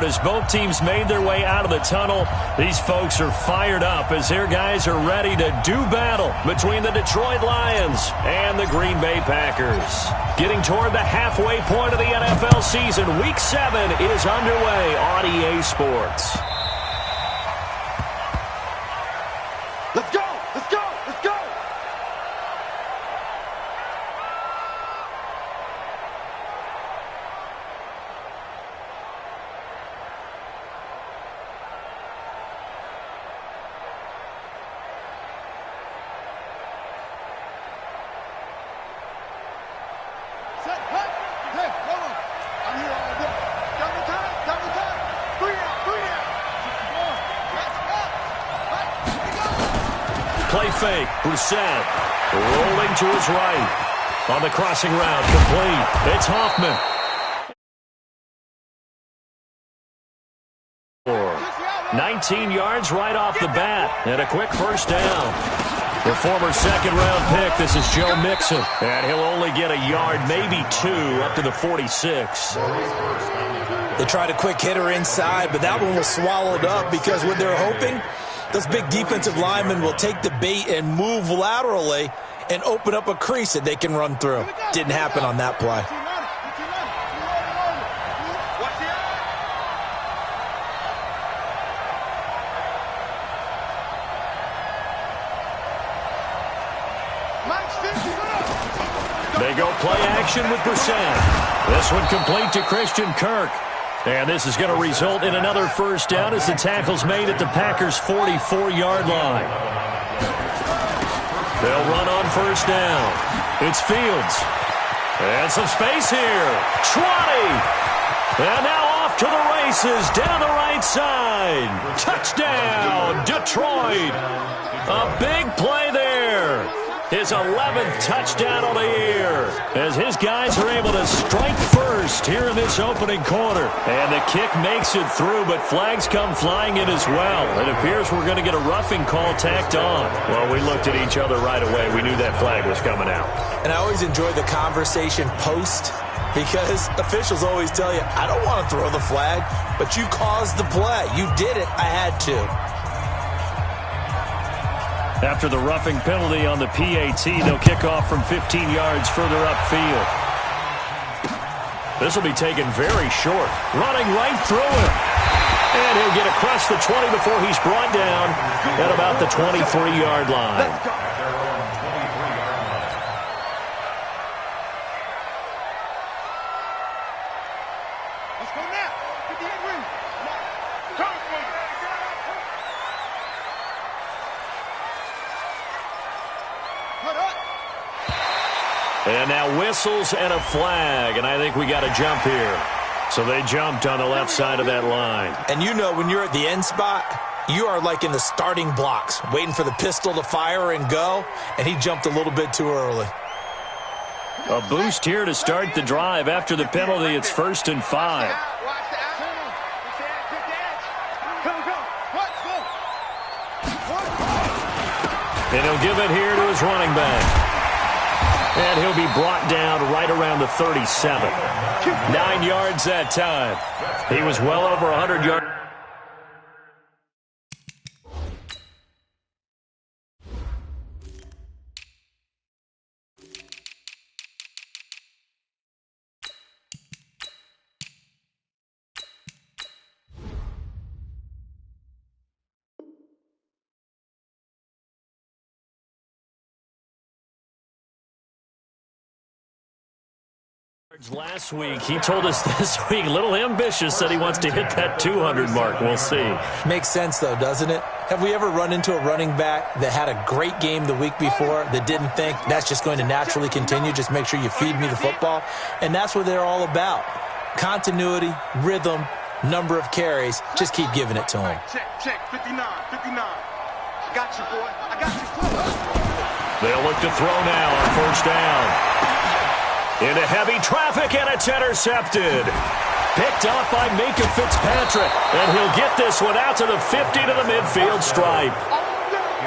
scored as both teams made their way out of the tunnel. These folks are fired up as their guys are ready to do battle between the Detroit Lions and the Green Bay Packers. Getting toward the halfway point of the NFL season, Week 7 is underway on EA Sports. Let's go! Let's go! Let's go! Set, hey, hold on. I'm here all day. Double time, double time. 3 out, 3 out. Let's go. Play fake. Brissett rolling to his right. On the crossing route, complete. It's Hoffman. 19 yards right off the bat. And a quick first down. The former second-round pick, this is Joe Mixon. And he'll only get a yard, maybe 2, up to the 46. They tried a quick hitter inside, but that one was swallowed up because what they're hoping, those big defensive linemen will take the bait and move laterally and open up a crease that they can run through. Didn't happen on that play. They go play action with Brissett. This one complete to Christian Kirk. And this is going to result in another first down as the tackle's made at the Packers' 44-yard line. They'll run on first down. It's Fields. And some space here. Trotty. And now off to the races down the right side. Touchdown, Detroit. A big play there. His 11th touchdown of the year as his guys are able to strike first here in this opening quarter. And the kick makes it through, but flags come flying in as well. It appears we're going to get a roughing call tacked on. Well, we looked at each other right away. We knew that flag was coming out. And I always enjoy the conversation post because officials always tell you, I don't want to throw the flag, but you caused the play. You did it. I had to. After the roughing penalty on the PAT, they'll kick off from 15 yards further upfield. This will be taken very short. Running right through it. And he'll get across the 20 before he's brought down at about the 23-yard line. Let's go now. Get the end ring. And now whistles and a flag, and I think we got a jump here. So they jumped on the left side of that line. And you know when you're at the end spot, you are like in the starting blocks, waiting for the pistol to fire and go, and he jumped a little bit too early. A boost here to start the drive. After the penalty, it's 1st and 5. And he'll give it here to his running back. And he'll be brought down right around the 37. 9 yards that time. He was well over 100 yards. Last week, he told us this week, a little ambitious, said he wants to hit that 200 mark. We'll see. Makes sense, though, doesn't it? Have we ever run into a running back that had a great game the week before that didn't think that's just going to naturally continue, just make sure you feed me the football? And that's what they're all about. Continuity, rhythm, number of carries. Just keep giving it to him. Check, 59. I got you, boy. I got you. They'll look to throw now on first down. Into heavy traffic, and it's intercepted. Picked off by Minka Fitzpatrick. And he'll get this one out to the 50 to the midfield stripe.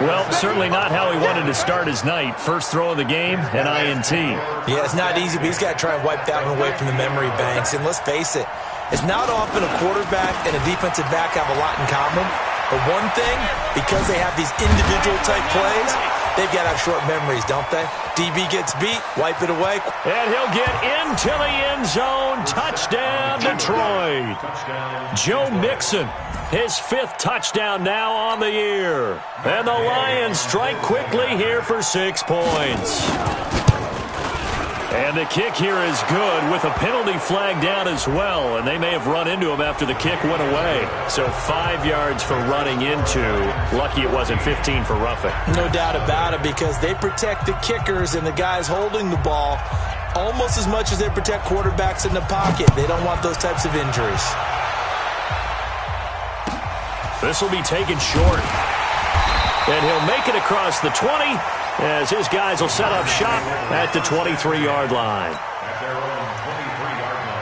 Well, certainly not how he wanted to start his night. First throw of the game, an INT. Yeah, it's not easy, but he's got to try and wipe that one away from the memory banks. And let's face it, It's not often a quarterback and a defensive back have a lot in common. But one thing, because they have these individual-type plays, they've got to have short memories, don't they? DB gets beat, wipe it away. And he'll get into the end zone. Touchdown, Detroit. Joe Mixon, his 5th touchdown now on the year. And the Lions strike quickly here for 6 points. And the kick here is good with a penalty flag down as well. And they may have run into him after the kick went away. So 5 yards for running into. Lucky it wasn't 15 for roughing. No doubt about it, because they protect the kickers and the guys holding the ball almost as much as they protect quarterbacks in the pocket. They don't want those types of injuries. This will be taken short. And he'll make it across the 20 as his guys will set up shop at the 23-yard line. At their own 23-yard line.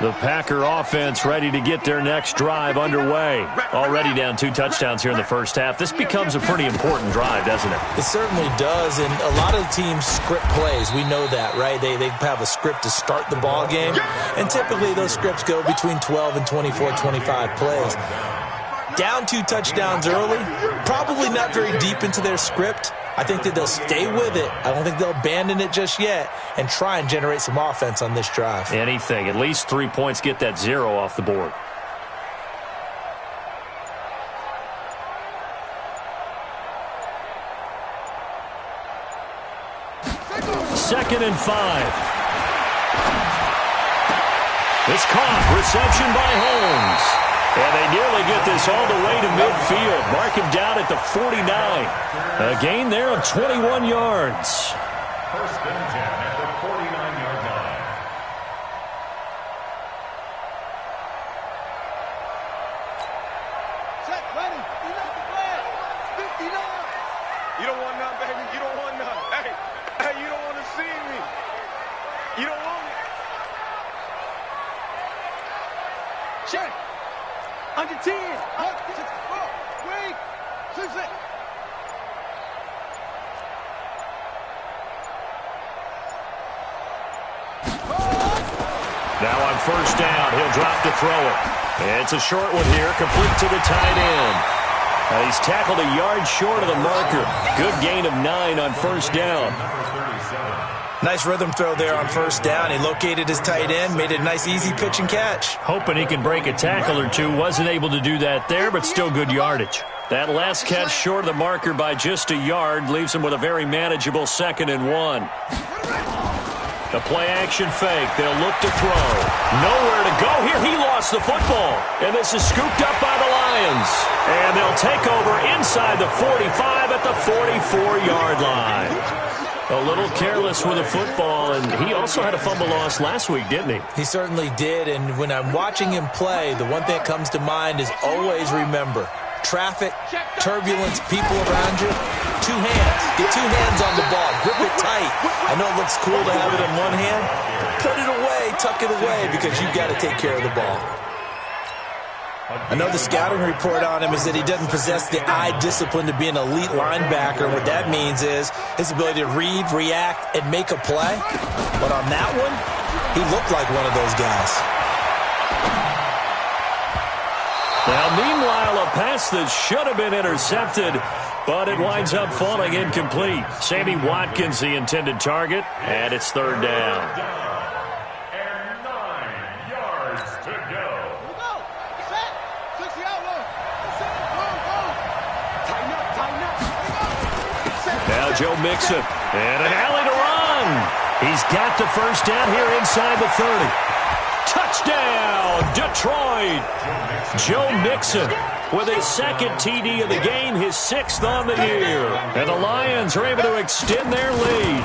The Packer offense ready to get their next drive underway. Already down 2 touchdowns here in the first half. This becomes a pretty important drive, doesn't it? It certainly does, and a lot of teams script plays. We know that, right? They have a script to start the ball game, and typically those scripts go between 12 and 24, 25 plays. Down 2 touchdowns early, probably not very deep into their script. I think that they'll stay with it. I don't think they'll abandon it just yet and try and generate some offense on this drive. Anything. At least 3 points, get that 0 off the board. Second and 5. It's caught. Reception by Holmes. And they nearly get this all the way to midfield. Mark him down at the 49. A gain there of 21 yards. First and 10 at the 49-yard line. Set, ready. Enough to play. 59. You don't want none, baby. You don't want none. Hey, you don't want to see me. You don't want it. Check. Under 10. Up. 6, 4. Wait. 6, 6. Now on first down, he'll drop to throw it. It's a short one here, complete to the tight end. He's tackled a yard short of the marker. Good gain of 9 on first down. Nice rhythm throw there on first down. He located his tight end, made it a nice easy pitch and catch. Hoping he can break a tackle or two. Wasn't able to do that there, but still good yardage. That last catch short of the marker by just a yard leaves him with a very manageable 2nd and 1. The play-action fake. They'll look to throw. Nowhere to go here. He lost the football. And this is scooped up by the Lions. And they'll take over inside the 45 at the 44-yard line. A little careless with the football, and he also had a fumble loss last week, didn't he? He certainly did, and when I'm watching him play, the one thing that comes to mind is always remember, traffic, turbulence, people around you, 2 hands. Get 2 hands on the ball. Grip it tight. I know it looks cool to have it in one hand. Put it away, tuck it away, because you've got to take care of the ball. I know the scouting report on him is that he doesn't possess the eye discipline to be an elite linebacker. What that means is his ability to read, react, and make a play. But on that one, he looked like one of those guys. Now, meanwhile, a pass that should have been intercepted, but it winds up falling incomplete. Sammy Watkins, the intended target, and it's 3rd down. And 9 yards to go. Now Joe Mixon, and an alley to run. He's got the first down here inside the 30. Touchdown, Detroit. Joe Mixon with his 2nd TD of the game, his 6th on the year. And the Lions are able to extend their lead.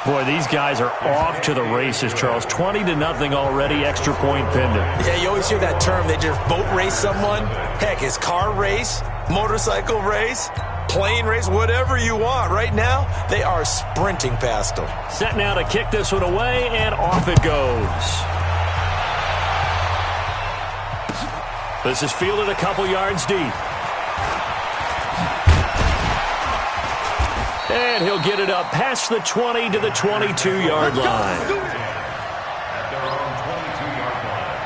Boy, these guys are off to the races, Charles. 20-0 already, extra point pending. Yeah, you always hear that term. They just boat race someone. Heck, it's car race, motorcycle race, plane race, whatever you want. Right now, they are sprinting past them. Set now to kick this one away, and off it goes. This is fielded a couple yards deep. And he'll get it up past the 20 to the 22-yard line. At their own 22-yard line.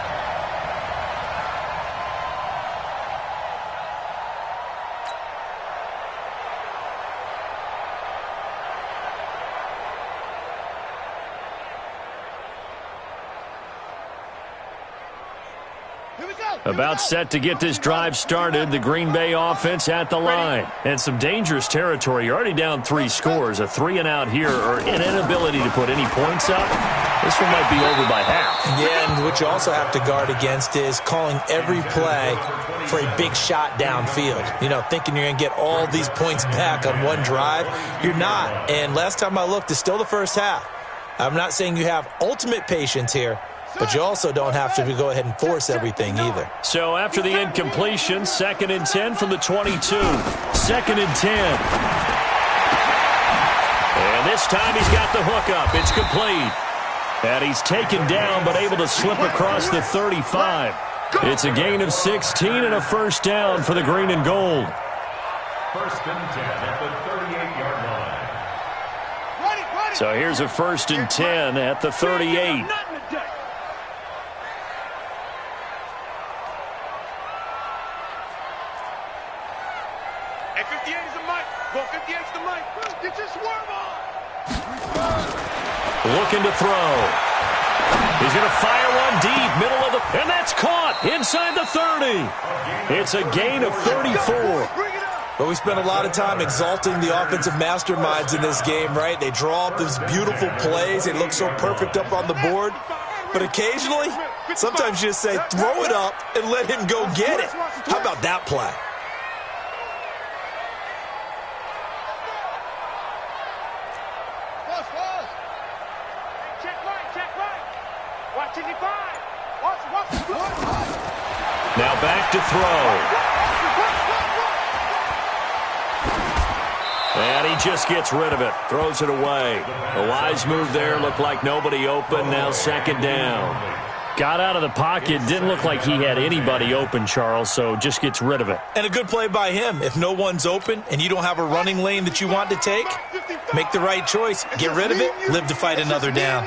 About set to get this drive started, the Green Bay offense at the line. And some dangerous territory. You're already down 3 scores. A 3-and-out here or an inability to put any points up. This one might be over by half. Yeah, and what you also have to guard against is calling every play for a big shot downfield. You know, thinking you're going to get all these points back on one drive. You're not. And last time I looked, it's still the first half. I'm not saying you have ultimate patience here, but you also don't have to go ahead and force everything either. So after the incompletion, 2nd and 10 from the 22. 2nd and 10. And this time he's got the hook up. It's complete. And he's taken down but able to slip across the 35. It's a gain of 16 and a first down for the green and gold. 1st and 10 at the 38-yard line. So here's a 1st and 10 at the 38. Looking to throw. He's going to fire one deep, middle of the, and that's caught inside the 30. It's a gain of 34. But we spent a lot of time exalting the offensive masterminds in this game, right? They draw up these beautiful plays. They look so perfect up on the board. But occasionally, sometimes you just say, throw it up and let him go get it. How about that play? Now back to throw. And he just gets rid of it. Throws it away. A wise move there. Looked like nobody open. Now 2nd down. Got out of the pocket. Didn't look like he had anybody open, Charles, so just gets rid of it. And a good play by him. If no one's open and you don't have a running lane that you want to take, make the right choice. Get rid of it. Live to fight another down.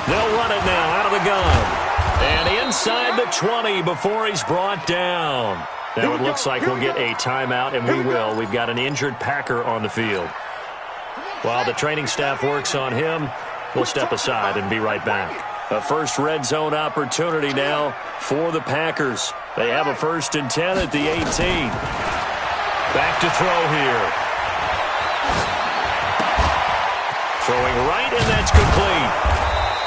They'll run it now out of the gun. And inside the 20 before he's brought down. Now it looks like we'll get a timeout, and we will. We've got an injured Packer on the field. While the training staff works on him, we'll step aside and be right back. A first red zone opportunity now for the Packers. They have a 1st and 10 at the 18. Back to throw here. Throwing right, and that's complete.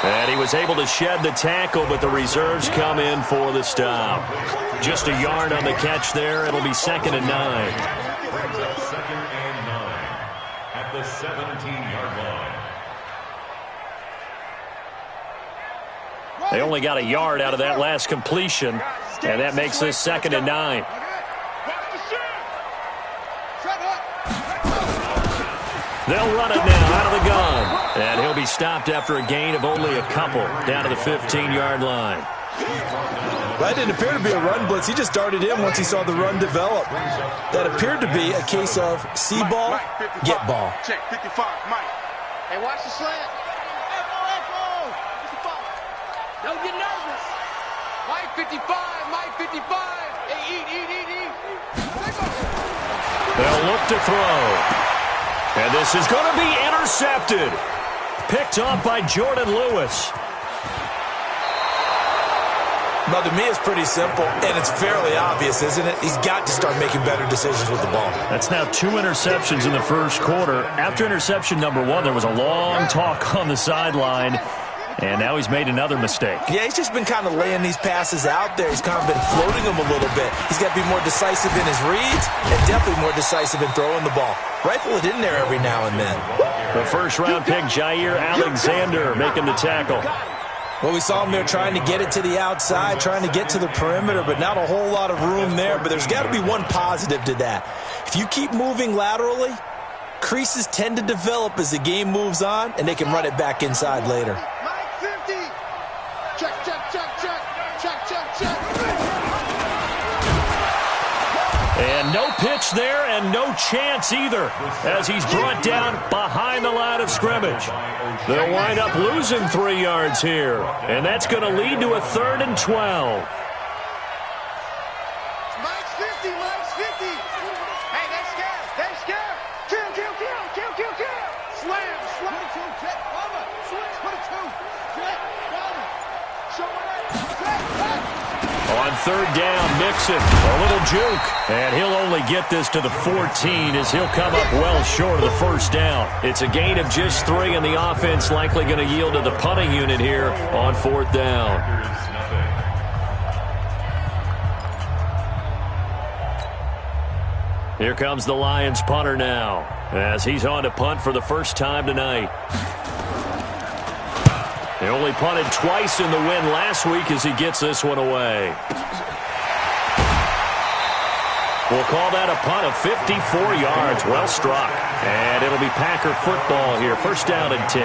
And he was able to shed the tackle, but the reserves come in for the stop. Just a yard on the catch there. It'll be 2nd and 9. Brings up 2nd and 9 at the 17-yard line. They only got a yard out of that last completion, and that makes this 2nd and 9. They'll run it now out of the gun. And he'll be stopped after a gain of only a couple down to the 15-yard line. That didn't appear to be a run blitz. He just darted in once he saw the run develop. That appeared to be a case of see ball, get ball. Check 55, Mike. Hey, watch the slant. Echo. Don't get nervous. Mike 55, Mike 55. Hey, eat. They'll look to throw. And this is going to be intercepted. Picked off by Jordan Lewis. Now, to me, it's pretty simple, and it's fairly obvious, isn't it? He's got to start making better decisions with the ball. That's now 2 interceptions in the first quarter. After interception number 1, there was a long talk on the sideline. And now he's made another mistake. Yeah, he's just been kind of laying these passes out there. He's kind of been floating them a little bit. He's got to be more decisive in his reads and definitely more decisive in throwing the ball. Rifle it in there every now and then. The first-round pick, Jair Alexander, making the tackle. Well, we saw him there trying to get it to the outside, trying to get to the perimeter, but not a whole lot of room there. But there's got to be one positive to that. If you keep moving laterally, creases tend to develop as the game moves on, and they can run it back inside later. And And no pitch there and no chance either as he's brought down behind the line of scrimmage. They'll wind up losing 3 yards here, and that's going to lead to a 3rd and 12. Mike's 50, Mike's 50. Hey, they're scared. They're scared. Kill, kill, kill, kill, kill, kill. Slam, slam. 22, check, cover. Switch, 22. Check, cover. Show it. Check, check. On 3rd down, Mixon, a little juke, and he'll only get this to the 14 as he'll come up well short of the 1st down. It's a gain of just 3, and the offense likely going to yield to the punting unit here on 4th down. Here comes the Lions punter now as he's on to punt for the first time tonight. He only punted twice in the win last week as he gets this one away. We'll call that a punt of 54 yards. Well struck. And it'll be Packer football here. 1st down and 10.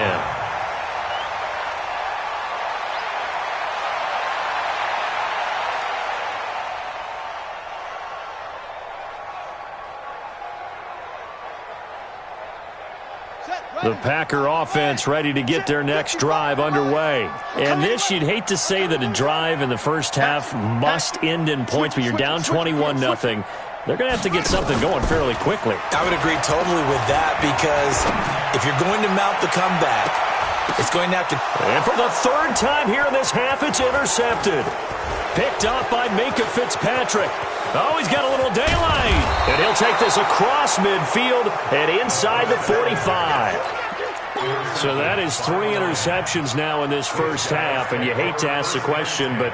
The Packer offense ready to get their next drive underway. And this, you'd hate to say that a drive in the first half must end in points, but you're down 21-0. They're going to have to get something going fairly quickly. I would agree totally with that because if you're going to mount the comeback, it's going to have to... And for the 3rd time here in this half, it's intercepted. Picked off by Minkah Fitzpatrick. Oh, he's got a little daylight. And he'll take this across midfield and inside the 45. So that is 3 interceptions now in this first half, and you hate to ask the question, but...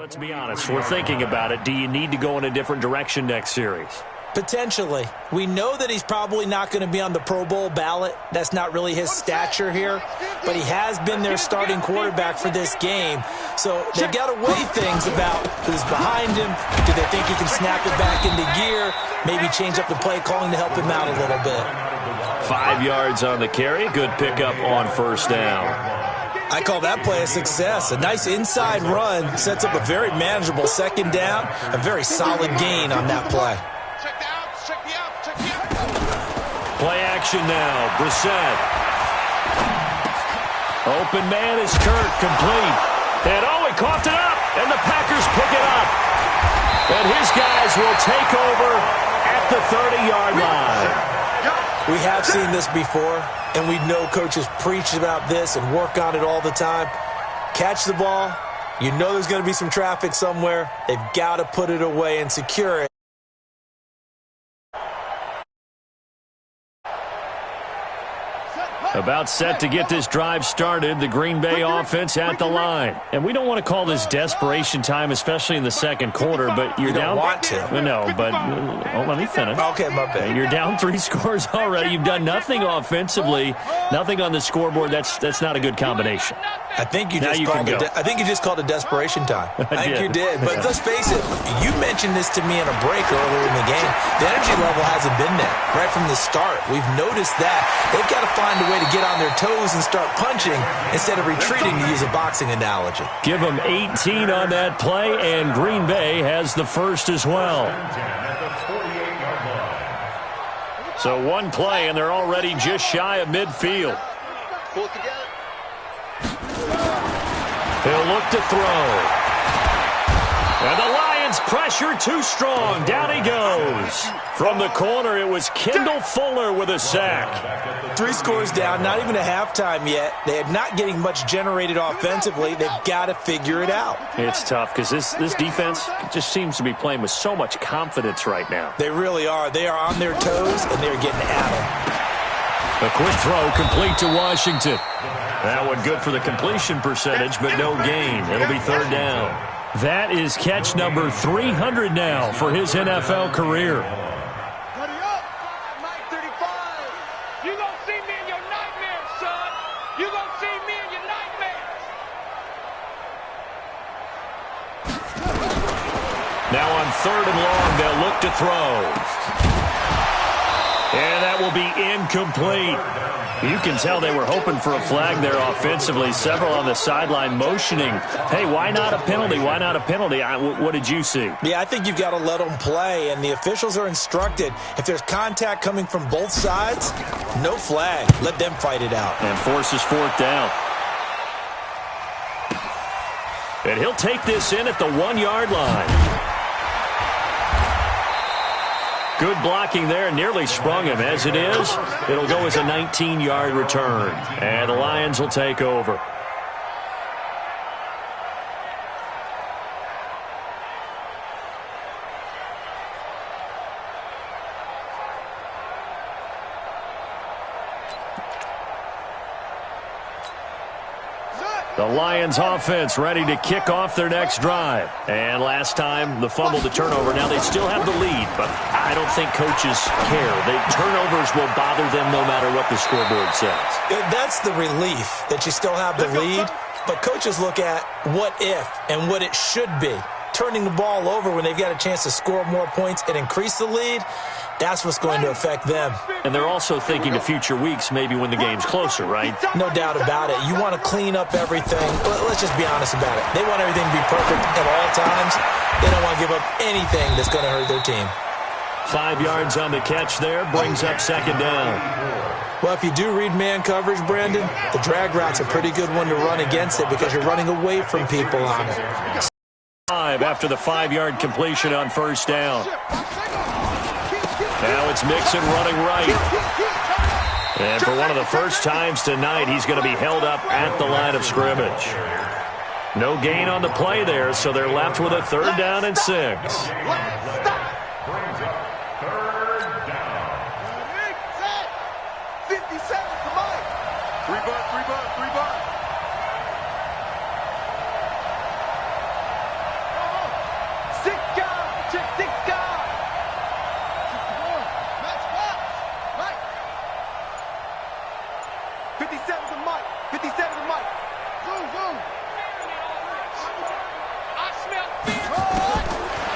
let's be honest, we're thinking about it. Do you need to go in a different direction next series? Potentially. We know that he's probably not going to be on the Pro Bowl ballot. That's not really his stature here. But he has been their starting quarterback for this game. So they've got to weigh things about who's behind him. Do they think he can snap it back into gear? Maybe change up the play calling to help him out a little bit. 5 yards on the carry. Good pickup on 1st down. I call that play a success. A nice inside run sets up a very manageable 2nd down. A very solid gain on that play. Check the outs, check the outs, check the outs. Play action now. Brissett. Open man is Kurt, complete. And he coughed it up, and the Packers pick it up. And his guys will take over at the 30-yard line. We have seen this before, and we know coaches preach about this and work on it all the time. Catch the ball. You know there's going to be some traffic somewhere. They've got to put it away and secure it. About set to get this drive started, the Green Bay offense at the line. And we don't want to call this desperation time, especially in the 2nd quarter, but you're down. You don't want to. No, but let me finish. Okay, my bad. You're down 3 scores already. You've done nothing offensively, nothing on the scoreboard. That's not a good combination. I think you just called it desperation time. I think you did. But let's face it, you mentioned this to me in a break earlier in the game. The energy level hasn't been there right from the start. We've noticed that. They've got to find a way to get on their toes and start punching instead of retreating, to use a boxing analogy. Give them 18 on that play, and Green Bay has the 1st as well. So 1 play, and they're already just shy of midfield. Pull it together. He'll look to throw. And the Lions pressure too strong. Down he goes. From the corner, it was Kendall Fuller with a sack. 3 scores down, not even a halftime yet. They are not getting much generated offensively. They've got to figure it out. It's tough because this defense just seems to be playing with so much confidence right now. They really are. They are on their toes, and they're getting at them. A quick throw complete to Washington. That one good for the completion percentage, but no gain. It'll be 3rd down. That is catch number 300 now for his NFL career. Mike 35. You gonna see me in your nightmares, son. You gonna see me in your nightmares. Now on 3rd and long, they'll look to throw. And that will be incomplete. You can tell they were hoping for a flag there offensively. Several on the sideline motioning, hey, why not a penalty? Why not a penalty? What did you see? Yeah, I think you've got to let them play, and the officials are instructed, if there's contact coming from both sides, no flag. Let them fight it out. And forces fourth down. And he'll take this in at the 1-yard line. Good blocking there, nearly sprung him. As it is, it'll go as a 19-yard return. And the Lions will take over. The Lions offense ready to kick off their next drive. And last time, the fumble, the turnover. Now they still have the lead, but I don't think coaches care. The turnovers will bother them no matter what the scoreboard says. That's the relief, that you still have the lead. But coaches look at what if and what it should be. Turning the ball over when they've got a chance to score more points and increase the lead, that's what's going to affect them. And they're also thinking to future weeks, maybe when the game's closer, right? No doubt about it. You want to clean up everything. Let's just be honest about it. They want everything to be perfect at all times. They don't want to give up anything that's going to hurt their team. 5 yards on the catch there, brings up second down. Well, if you do read man coverage, Brandon, the drag route's a pretty good one to run against it because you're running away from people on it. After the 5-yard completion on first down. Now it's Mixon running right. And for one of the first times tonight, he's going to be held up at the line of scrimmage. No gain on the play there, so they're left with a 3rd down and 6.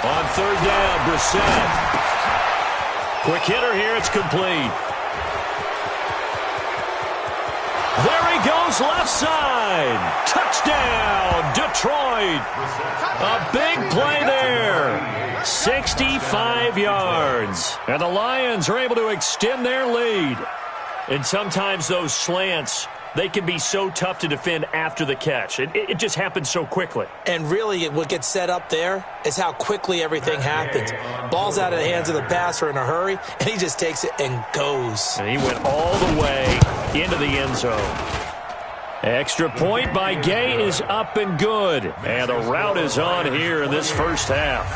On 3rd down, Brissett. Quick hitter here, it's complete. There he goes, left side. Touchdown, Detroit. A big play there. 65 yards. And the Lions are able to extend their lead. And sometimes those slants, they can be so tough to defend after the catch. It just happens so quickly. And really, what gets set up there is how quickly everything happens. Ball's out of the hands of the passer in a hurry, and he just takes it and goes. And he went all the way into the end zone. Extra point by Gay is up and good. And the route is on here in this first half.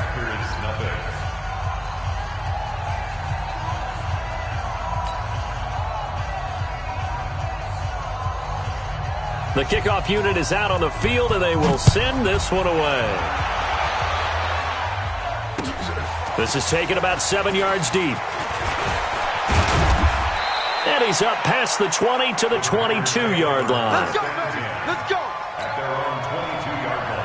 The kickoff unit is out on the field, and they will send this one away. This is taken about 7 yards deep. And he's up past the 20 to the 22-yard line. Let's go, baby. Let's go. At their own 22-yard line.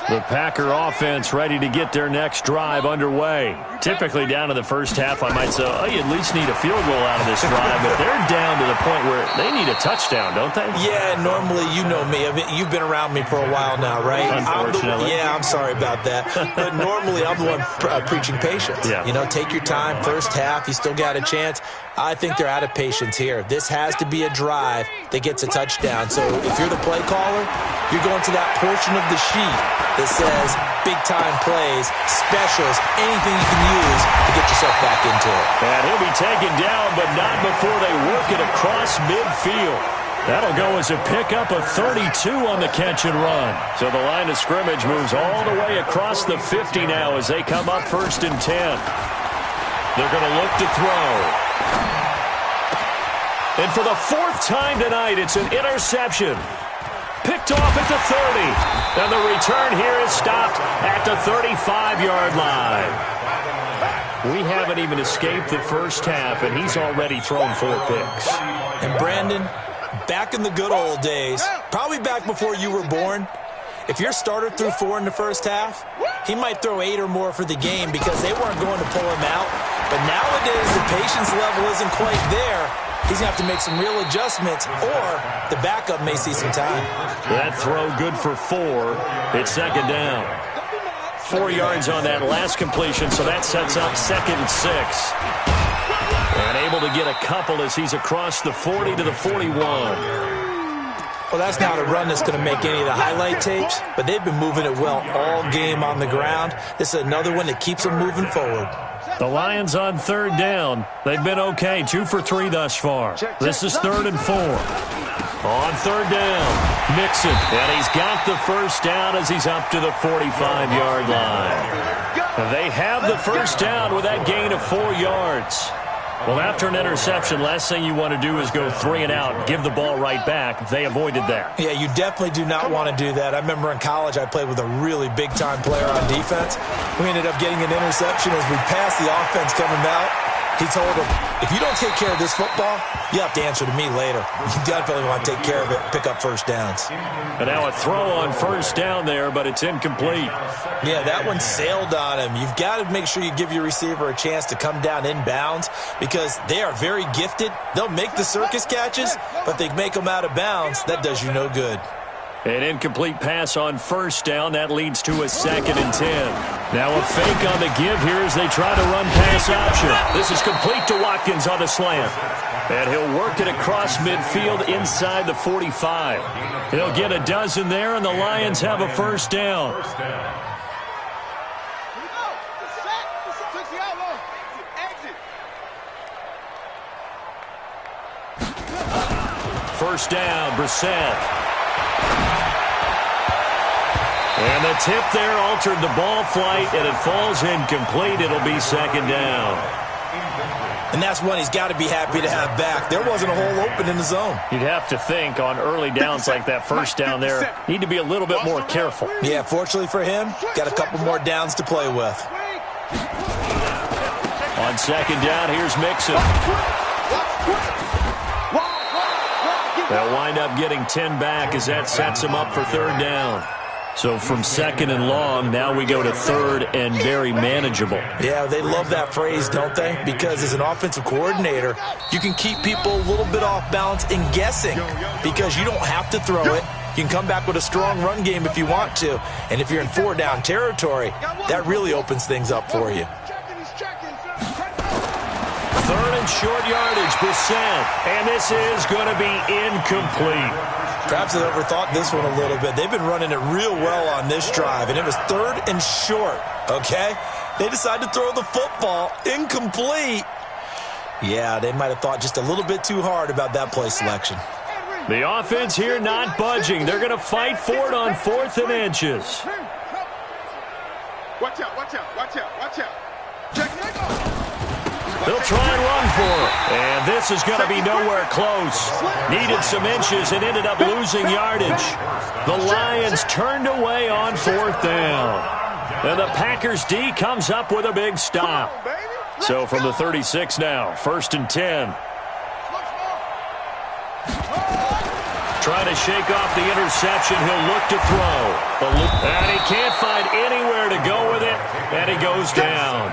The Packer offense ready to get their next drive underway. Typically down to the first half, I might say, oh, you at least need a field goal out of this drive, but they're down to the point where they need a touchdown, don't they? Yeah, normally, you know me. I mean, you've been around me for a while now, right? Unfortunately. I'm sorry about that. But normally, I'm the one preaching patience. Yeah. You know, take your time. First half, you still got a chance. I think they're out of patience here. This has to be a drive that gets a touchdown. So if you're the play caller, you're going to that portion of the sheet that says big-time plays, specials, anything you can use to get yourself back into it. And he'll be taken down, but not before they work it across midfield. That'll go as a pickup of 32 on the catch and run. So the line of scrimmage moves all the way across the 50 now as they come up 1st and 10. They're going to look to throw. And for the 4th time tonight, it's an interception. Picked off at the 30. And the return here is stopped at the 35-yard line. We haven't even escaped the first half, and he's already thrown 4 picks. And Brandon, Back in the good old days, probably back before you were born, if your starter threw 4 in the first half, he might throw 8 or more for the game because they weren't going to pull him out. But nowadays, the patience level isn't quite there. He's going to have to make some real adjustments, or the backup may see some time. That throw good for 4. It's second down. 4 yards on that last completion, so that sets up 2nd and 6. And able to get a couple as he's across the 40 to the 41. Well, that's not a run that's going to make any of the highlight tapes, but they've been moving it well all game on the ground. This is another one that keeps them moving forward. The Lions on 3rd down. They've been okay, 2 for 3 thus far. This is 3rd and 4. On 3rd down, Mixon, and he's got the first down as he's up to the 45-yard line. They have the first down with that gain of 4 yards. Well, after an interception, last thing you want to do is go 3 and out, give the ball right back. They avoided that. Yeah, you definitely do not want to do that. I remember in college I played with a really big-time player on defense. We ended up getting an interception as we passed the offense coming out. He told him, if you don't take care of this football, you have to answer to me later. You definitely want to take care of it, pick up first downs. And now a throw on first down there, but it's incomplete. Yeah, that one sailed on him. You've got to make sure you give your receiver a chance to come down inbounds because they are very gifted. They'll make the circus catches, but they make them out of bounds. That does you no good. An incomplete pass on first down. That leads to a 2nd and 10. Now a fake on the give here as they try to run pass option. This is complete to Watkins on the slant. And he'll work it across midfield inside the 45. He'll get a dozen there, and the Lions have a first down. First down, Brissett. And the tip there altered the ball flight, and it falls incomplete. It'll be 2nd down. And that's one he's got to be happy to have back. There wasn't a hole open in the zone. You'd have to think on early downs like that first down there, need to be a little bit more careful. Yeah, fortunately for him, got a couple more downs to play with. On 2nd down, here's Mixon. They'll wind up getting 10 back as that sets him up for 3rd down. So from 2nd and long, now we go to 3rd and very manageable. Yeah, they love that phrase, don't they? Because as an offensive coordinator, you can keep people a little bit off balance and guessing because you don't have to throw it. You can come back with a strong run game if you want to. And if you're in 4-down territory, that really opens things up for you. 3rd and short yardage, Brissett. And this is going to be incomplete. Perhaps they overthought this one a little bit. They've been running it real well on this drive, and it was 3rd and short, okay? They decided to throw the football incomplete. Yeah, they might have thought just a little bit too hard about that play selection. The offense here not budging. They're going to fight for it on 4th and inches. Watch out, watch out, watch out, watch out. They'll try and run for it. And this is going to be nowhere close. Needed some inches and ended up losing yardage. The Lions turned away on 4th down. And the Packers D comes up with a big stop. So from the 36 now, 1st and 10. Trying to shake off the interception. He'll look to throw. And he can't find anywhere to go with it. And he goes down.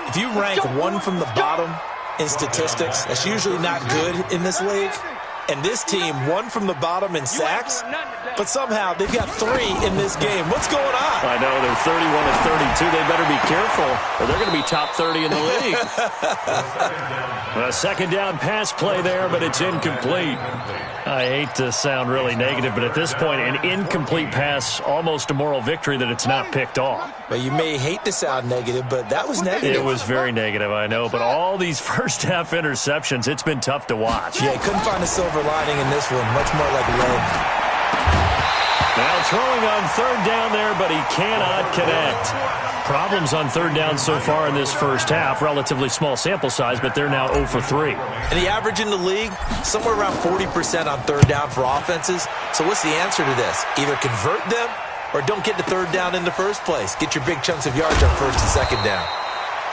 If you rank 1 from the bottom in statistics, that's usually not good in this league. And this team, 1 from the bottom in sacks, but somehow they've got 3 in this game. What's going on? I know, they're 31 and 32. They better be careful, or they're going to be top 30 in the league. A 2nd down pass play there, but it's incomplete. I hate to sound really negative, but at this point, an incomplete pass, almost a moral victory that it's not picked off. Well, you may hate to sound negative, but that was negative. It was very negative, I know, but all these first-half interceptions, it's been tough to watch. Yeah, couldn't find a silver lining in this one, much more like lead. Now throwing on 3rd down there, but he cannot connect. Problems on 3rd down so far in this first half. Relatively small sample size, but they're now 0 for 3. And the average in the league, somewhere around 40% on 3rd down for offenses. So what's the answer to this? Either convert them or don't get to 3rd down in the first place. Get your big chunks of yards on 1st and 2nd down.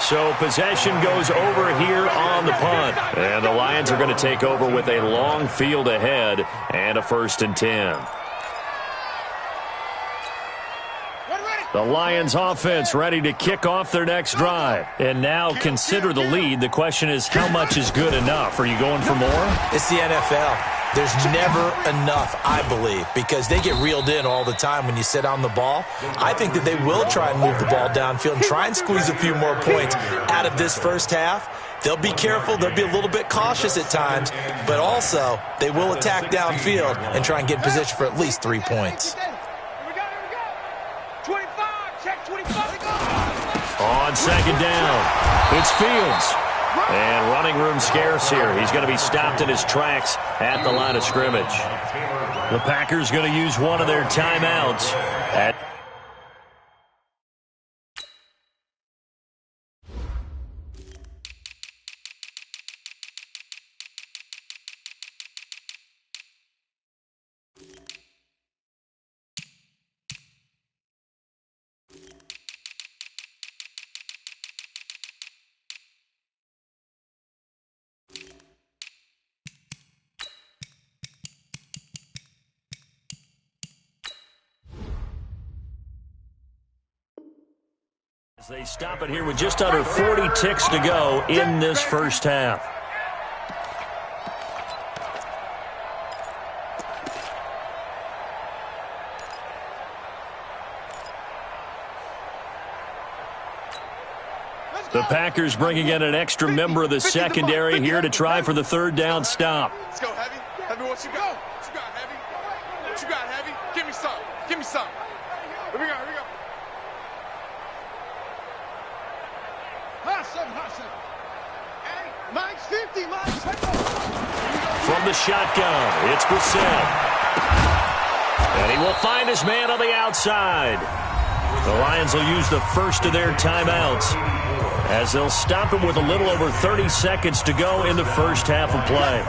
So possession goes over here on the punt. And the Lions are going to take over with a long field ahead and a 1st and 10. The Lions offense ready to kick off their next drive. And now consider the lead. The question is, how much is good enough? Are you going for more? It's the NFL. There's never enough, I believe, because they get reeled in all the time when you sit on the ball. I think that they will try and move the ball downfield and try and squeeze a few more points out of this first half. They'll be careful. They'll be a little bit cautious at times, but also they will attack downfield and try and get in position for at least 3 points. On 2nd down, it's Fields. And running room scarce here. He's going to be stopped in his tracks at the line of scrimmage. The Packers going to use one of their timeouts. As they stop it here with just under 40 ticks to go in this first half. The Packers bringing in an extra member of the secondary here to try for the 3rd down stop. Let's go, Heavy. Heavy, what you got? What you got, Heavy? What you got, Heavy? Give me some. Give me some. Here we go, here we go. Hey, Mike's 50, Mike's 50. From the shotgun, it's Brissett. And he will find his man on the outside. The Lions will use the first of their timeouts as they'll stop him with a little over 30 seconds to go in the first half of play.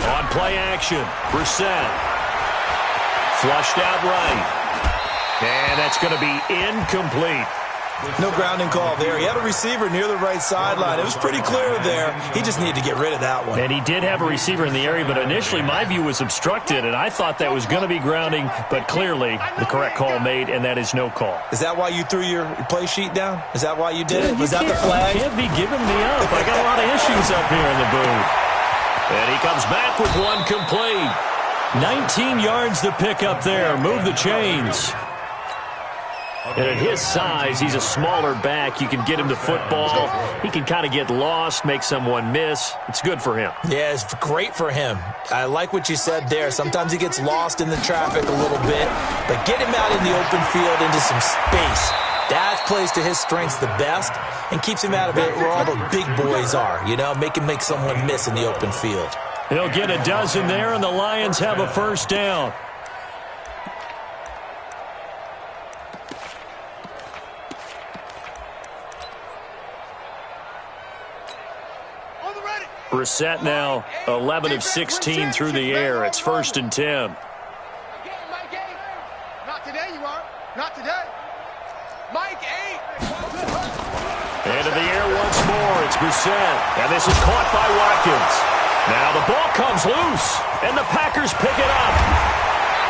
On play action, Brissett. Flushed out right. And that's going to be incomplete. No grounding call there. He had a receiver near the right sideline. It was pretty clear there. He just needed to get rid of that one. And he did have a receiver in the area, but initially my view was obstructed, and I thought that was going to be grounding, but clearly the correct call made, and that is no call. Is that why you threw your play sheet down? Is that why you did it? Was that the flag? You can't be giving me up. I got a lot of issues up here in the booth. And he comes back with one complete. 19 yards to pick up there. Move the chains. And at his size, he's a smaller back. You can get him to football. He can kind of get lost, make someone miss. It's good for him. Yeah, it's great for him. I like what you said there. Sometimes he gets lost in the traffic a little bit, but get him out in the open field into some space. That plays to his strengths the best and keeps him out of it where all the big boys are, you know, make someone miss in the open field. He'll get a dozen there, and the Lions have a first down. Brissett now 11 of 16 through the air. It's 1st and 10. Not today, you are. Not today. Mike 8. Into the air once more. It's Brissett. And this is caught by Watkins. Now the ball comes loose, and the Packers pick it up.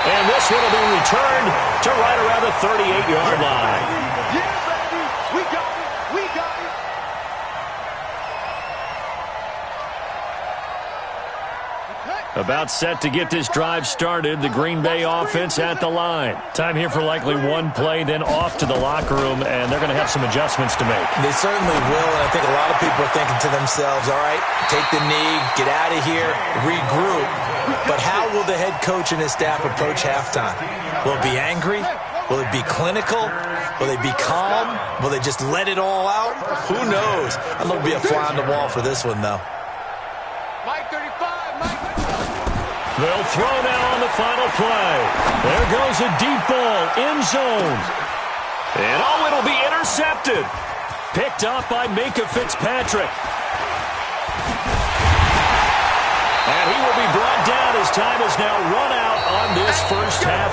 And this one will be returned to right around the 38-yard line. Yeah, baby. We got it. We got it. About set to get this drive started. The Green Bay offense at the line. Time here for likely one play, then off to the locker room, and they're going to have some adjustments to make. They certainly will, and I think a lot of people are thinking to themselves, all right, take the knee, get out of here, regroup. But how will the head coach and his staff approach halftime? Will it be angry? Will it be clinical? Will they be calm? Will they just let it all out? Who knows? I'd love to be a fly on the wall for this one, though. Mike 35. Mike 35. They'll throw now on the final play. There goes a deep ball, end zone. And oh, it'll be intercepted. Picked up by Minkah Fitzpatrick. And he will be brought down as time is now run out on this first half.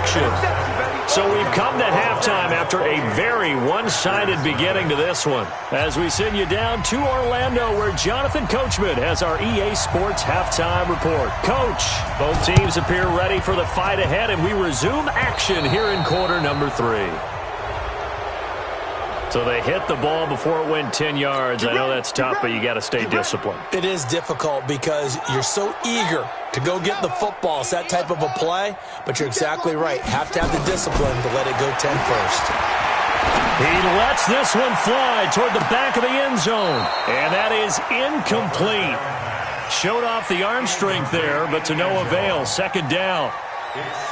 action. So we've come to halftime after a very one-sided beginning to this one. As we send you down to Orlando, where Jonathan Coachman has our EA Sports halftime report. Coach, both teams appear ready for the fight ahead, and we resume action here in quarter number 3. So they hit the ball before it went 10 yards. I know that's tough, but you got to stay disciplined. It is difficult because you're so eager to go get the football. It's that type of a play, but you're exactly right. Have to have the discipline to let it go 10 first. He lets this one fly toward the back of the end zone, and that is incomplete. Showed off the arm strength there, but to no avail. Second down.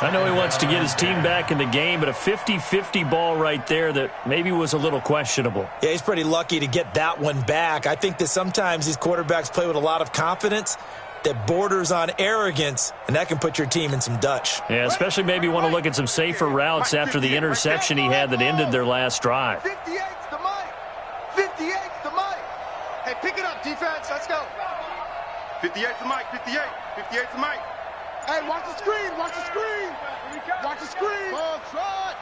I know he wants to get his team back in the game, but a 50-50 ball right there that maybe was a little questionable. Yeah, he's pretty lucky to get that one back. I think that sometimes these quarterbacks play with a lot of confidence that borders on arrogance, and that can put your team in some Dutch. Yeah, especially maybe want to look at some safer routes after the interception he had that ended their last drive. 58's the money. 58's the money. Hey, pick it up, defense. Let's go. 58's the mic. 58's the mic. Hey, watch the screen. Watch the screen. Watch the screen. Ball trot.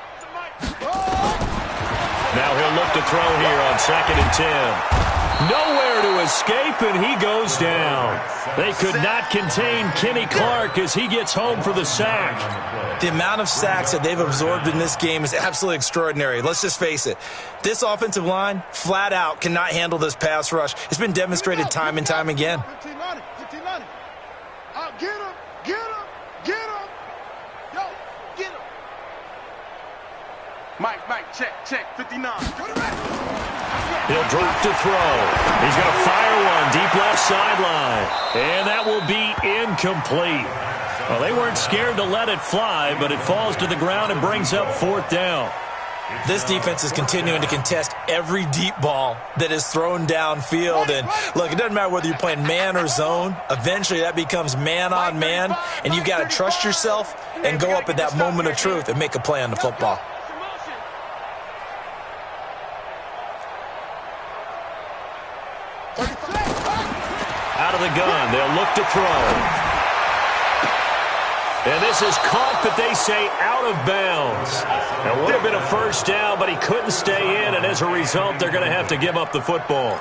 Now he'll look to throw here on 2nd and 10. Nowhere to escape, and he goes down. They could not contain Kenny Clark as he gets home for the sack. The amount of sacks that they've absorbed in this game is absolutely extraordinary. Let's just face it. This offensive line, flat out, cannot handle this pass rush. It's been demonstrated time and time again. 15 on it. Get him. Get him. Get him. Yo, get him. Mike, check. 59. He'll drop to throw. He's going to fire one deep left sideline. And that will be incomplete. Well, they weren't scared to let it fly, but it falls to the ground and brings up 4th down. This defense is continuing to contest every deep ball that is thrown downfield. And, look, it doesn't matter whether you're playing man or zone. Eventually, that becomes man on man, and you've got to trust yourself and go up at that moment of truth and make a play on the football. Out of the gun, they'll look to throw. And this is caught, but they say out of bounds. It would have been a first down, but he couldn't stay in, and as a result, they're going to have to give up the football.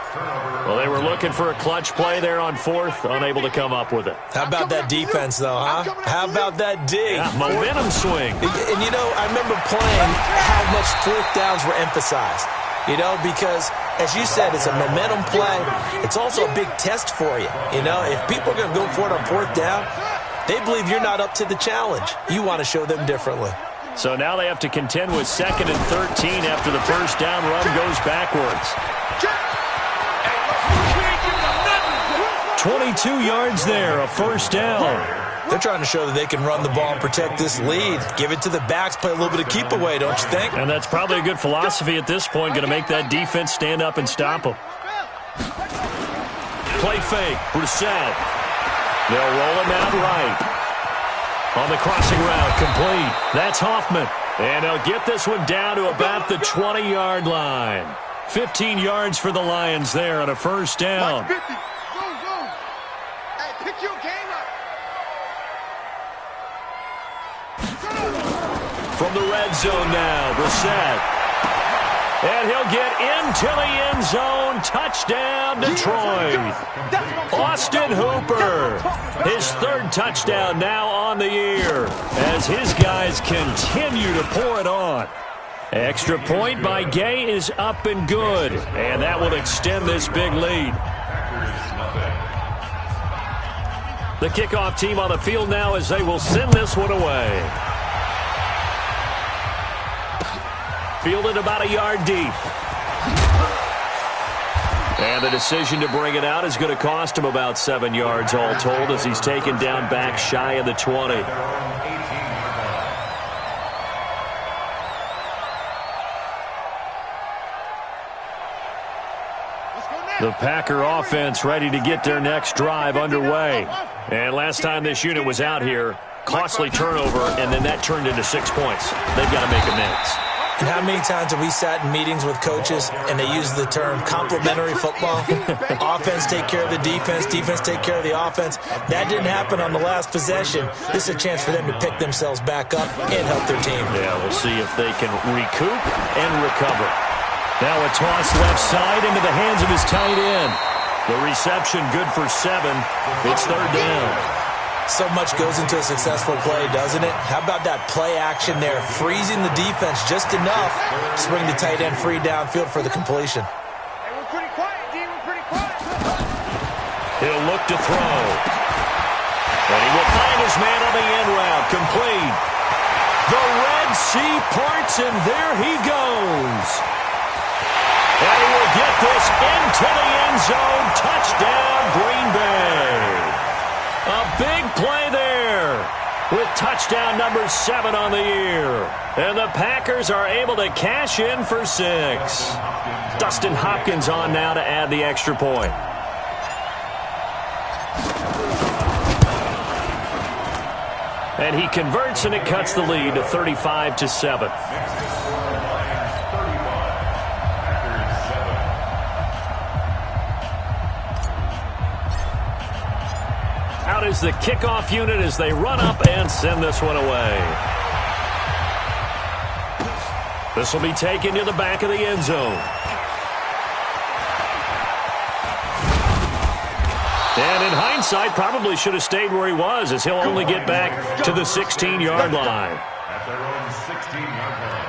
Well, they were looking for a clutch play there on 4th, unable to come up with it. How about that defense, though, huh? How about that dig? Yeah, momentum swing. And, you know, I remember playing how much 4th downs were emphasized. You know, because, as you said, it's a momentum play. It's also a big test for you. You know, if people are going to go for it on 4th down, they believe you're not up to the challenge. You want to show them differently. So now they have to contend with 2nd and 13 after the first down run goes backwards. 22 yards there, a first down. They're trying to show that they can run the ball and protect this lead. Give it to the backs, play a little bit of keep away, don't you think? And that's probably a good philosophy at this point, going to make that defense stand up and stop them. Play fake, Brissett. They'll roll him out right. On the crossing route, complete. That's Hoffman. And they'll get this one down to about the 20-yard line. 15 yards for the Lions there on a first down. Hey, pick your game up. From the red zone now, Brissett. And he'll get into the end zone. Touchdown, Detroit. Austin Hooper. His 3rd touchdown now on the year as his guys continue to pour it on. Extra point by Gay is up and good. And that will extend this big lead. The kickoff team on the field now as they will send this one away. Fielded about a yard deep. And the decision to bring it out is going to cost him about 7 yards all told as he's taken down back shy of the 20. The Packer offense ready to get their next drive underway. And last time this unit was out here, costly turnover, and then that turned into 6 points. They've got to make amends. And how many times have we sat in meetings with coaches and they use the term complementary football? Offense take care of the defense, defense take care of the offense. That didn't happen on the last possession. This is a chance for them to pick themselves back up and help their team. Yeah, we'll see if they can recoup and recover. Now a toss left side into the hands of his tight end. The reception good for 7. It's third down. So much goes into a successful play, doesn't it? How about that play action there, freezing the defense just enough to bring the tight end free downfield for the completion. Hey, we're pretty quiet, D. We're pretty quiet. He'll look to throw. And he will find his man on the end route, complete. The Red Sea parts, and there he goes. And he will get this into the end zone. Touchdown, Green Bay. A big play there with touchdown number 7 on the year. And the Packers are able to cash in for 6. Dustin Hopkins on now to add the extra point. And he converts, and it cuts the lead to 35-7. Out is the kickoff unit as they run up and send this one away. This will be taken to the back of the end zone. And in hindsight, probably should have stayed where he was, as he'll only get back to the 16-yard line. At their own 16-yard line.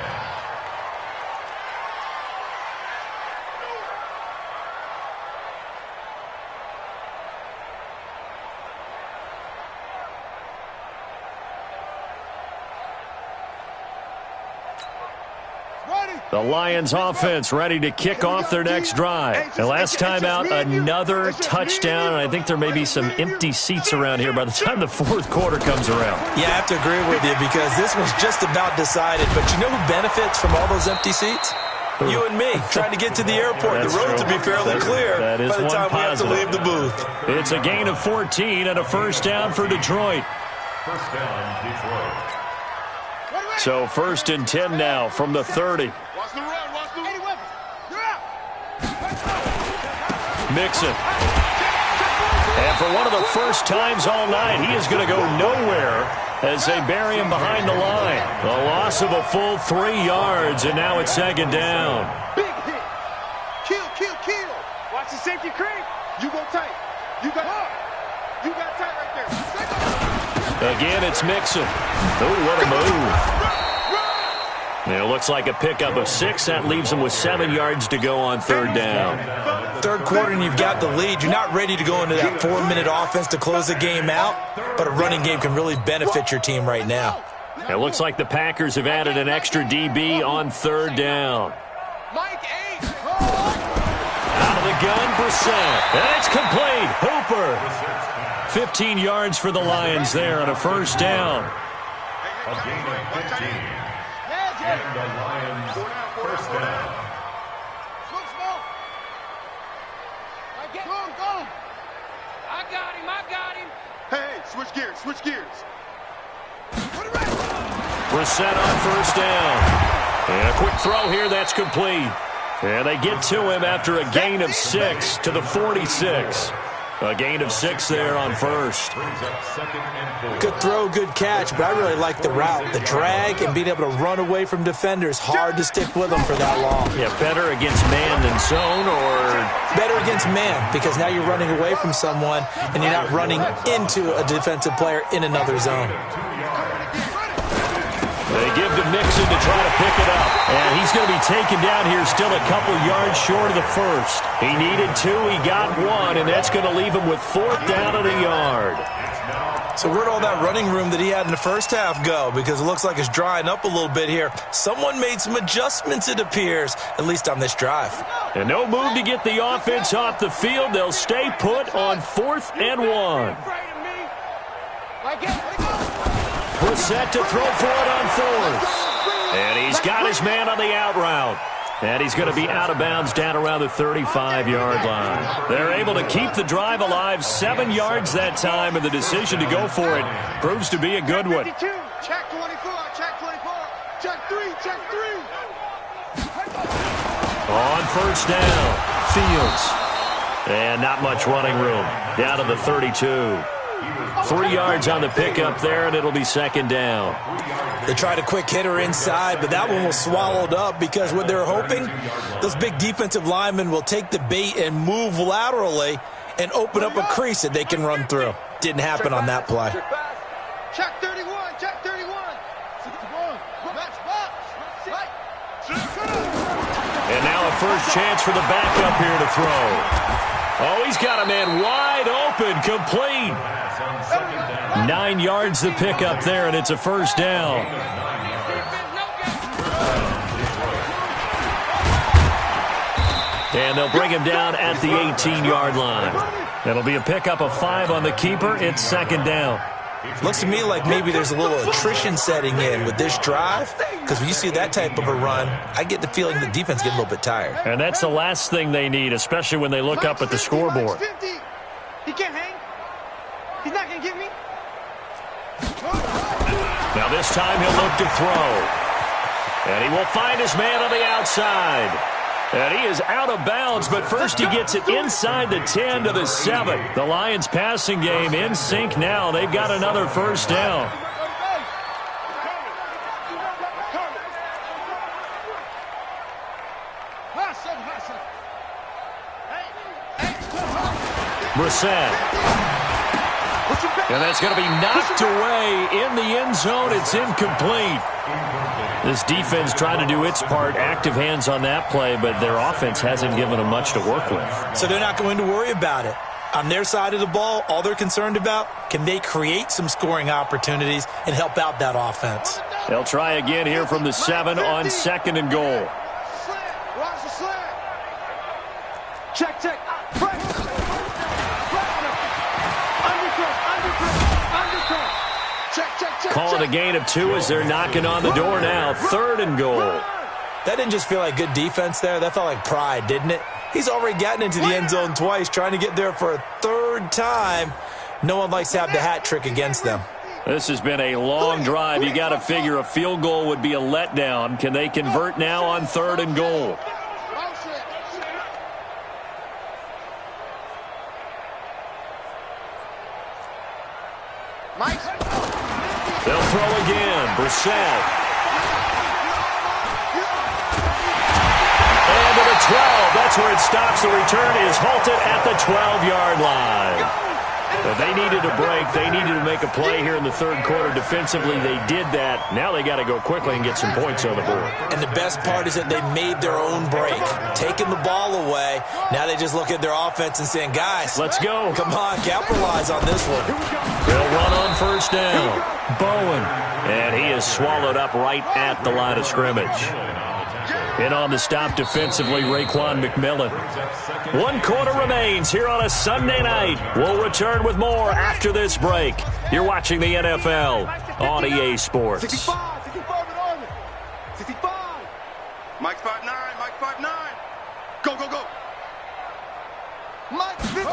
The Lions offense ready to kick off their next drive. And last time out, another touchdown. And I think there may be some empty seats around here by the time the fourth quarter comes around. Yeah, I have to agree with you because this was just about decided. But you know who benefits from all those empty seats? You and me, trying to get to the airport. That's the roads true. will be fairly clear by the time we have to leave the booth. It's a gain of 14 and a first down for Detroit. First down, Detroit. So first and 10 now from the 30. Watch the run. Watch the run. You're out. Mixon. And for one of the first times all night, he is going to go nowhere as they bury him behind the line. A loss of a full 3 yards, and now it's second down. Big hit. Kill. Watch the safety creep. You go tight. You got tight right there. Again, it's Mixon. Oh, what a move. It looks like a pickup of 6. That leaves him with 7 yards to go on third down. Third quarter and you've got the lead. You're not ready to go into that 4-minute offense to close the game out, but a running game can really benefit your team right now. It looks like the Packers have added an extra DB on third down. Mike 8. Out of the gun, Brissett. And it's complete. Hooper. 15 yards for the Lions there on a first down. A gain of 15. And the Lions first down. I got him. Hey, switch gears. Brissett on first down. And a quick throw here, that's complete. And they get to him after a gain of 6 to the 46. A gain of 6 there on first. Good throw, good catch, but I really like the route. The drag and being able to run away from defenders, hard to stick with them for that long. Yeah, better against man than zone, or better against man, because now you're running away from someone and you're not running into a defensive player in another zone. They give to Mixon to try to pick it up. And he's going to be taken down here still a couple yards short of the first. He needed 2, he got 1, and that's going to leave him with 4th down and a yard. So where'd all that running room that he had in the first half go? Because it looks like it's drying up a little bit here. Someone made some adjustments, it appears, at least on this drive. And no move to get the offense off the field. They'll stay put on 4th and 1. Brissett to throw for it on 4th. And he's got his man on the out route. And he's going to be out of bounds down around the 35-yard line. They're able to keep the drive alive, 7 yards that time, and the decision to go for it proves to be a good one. Check 24, check 24, check 3, check 3. On first down, Fields. And not much running room. Down to the 32. 3 yards on the pickup there, and it'll be second down. They tried a quick hitter inside, but that one was swallowed up because what they're hoping, those big defensive linemen will take the bait and move laterally and open up a crease that they can run through. Didn't happen on that play. Check 31, check 31. 61. Match box. Right. And now a first chance for the backup here to throw. Oh, he's got a man wide open, complete. 9 yards the pickup there, and it's a first down. And they'll bring him down at the 18-yard line. That'll be a pickup of 5 on the keeper. It's second down. Looks to me like maybe there's a little attrition setting in with this drive, because when you see that type of a run, I get the feeling the defense gets a little bit tired. And that's the last thing they need, especially when they look up at the scoreboard. He can't hang. He's not going to get me. Now this time he'll look to throw. And he will find his man on the outside. And he is out of bounds, but first he gets it inside the 10 to the 7. The Lions passing game in sync now. They've got another first down. Brissett. And that's going to be knocked away in the end zone. It's incomplete. This defense trying to do its part, active hands on that play, but their offense hasn't given them much to work with. So they're not going to worry about it. On their side of the ball, all they're concerned about, can they create some scoring opportunities and help out that offense? They'll try again here from the 7 on second and goal. Watch the slant. Check, check. Call it a gain of 2 as they're knocking on the door now. Third and goal. That didn't just feel like good defense there. That felt like pride, didn't it? He's already gotten into the end zone twice, trying to get there for a third time. No one likes to have the hat trick against them. This has been a long drive. You got to figure a field goal would be a letdown. Can they convert now on third and goal? They'll throw again. Brissett. And to the 12. That's where it stops. The return is halted at the 12-yard line. But they needed a break. They needed to make a play here in the third quarter. Defensively, they did that. Now they got to go quickly and get some points on the board. And the best part is that they made their own break. Taking the ball away. Now they just look at their offense and saying, guys, let's go. Come on, capitalize on this one. They'll run on first down. Bowen. And he is swallowed up right at the line of scrimmage. In on the stop defensively, Raekwon McMillan. 1 quarter remains here on a Sunday night. We'll return with more after this break. You're watching the NFL on EA Sports. 65. 65. Mike's 5'9", Mike 5'9". Go, go, go. Mike 50.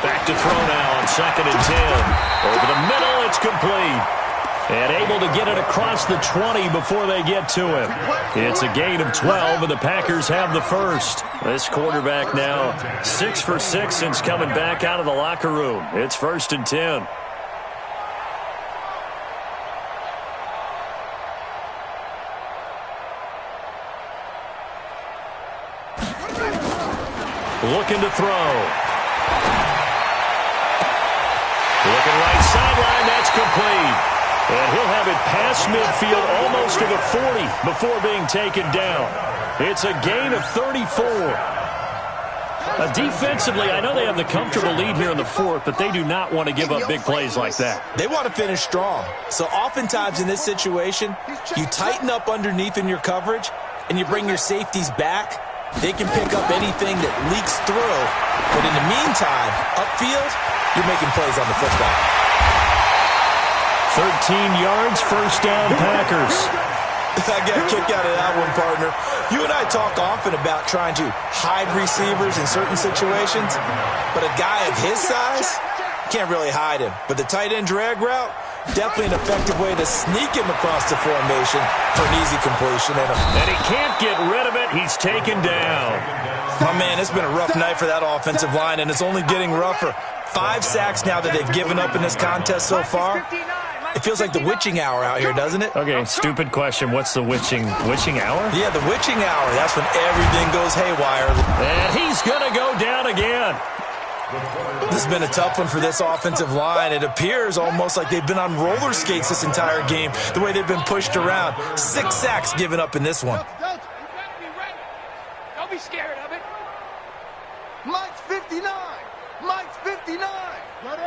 Back to throw now on second and 10. Over the middle, it's complete. And able to get it across the 20 before they get to him. It's a gain of 12, and the Packers have the first. This quarterback now 6 for 6 since coming back out of the locker room. It's first and 10. Looking to throw. Looking right sideline, that's complete. And he'll have it past midfield almost to the 40 before being taken down. It's a gain of 34. Defensively, I know they have the comfortable lead here in the fourth, but they do not want to give up big plays like that. They want to finish strong. So oftentimes in this situation, you tighten up underneath in your coverage, and you bring your safeties back. They can pick up anything that leaks through. But in the meantime, upfield, you're making plays on the football. 13 yards, first down, Packers. I got a kick out of that one, partner. You and I talk often about trying to hide receivers in certain situations, but a guy of his size can't really hide him. But the tight end drag route, Definitely an effective way to sneak him across the formation for an easy completion. And he can't get rid of it. He's taken down. My man, it's been a rough night for that offensive line, and it's only getting rougher. 5 sacks now that they've given up in this contest so far. It feels like the witching hour out here, doesn't it? Okay, stupid question. What's the witching hour? Yeah, the witching hour. That's when everything goes haywire. And he's going to go down again. This has been a tough one for this offensive line. It appears almost like they've been on roller skates this entire game, the way they've been pushed around. 6 sacks given up in this one. You better be ready. Don't be scared of it. Mike's 59. Mike's 59. Ready.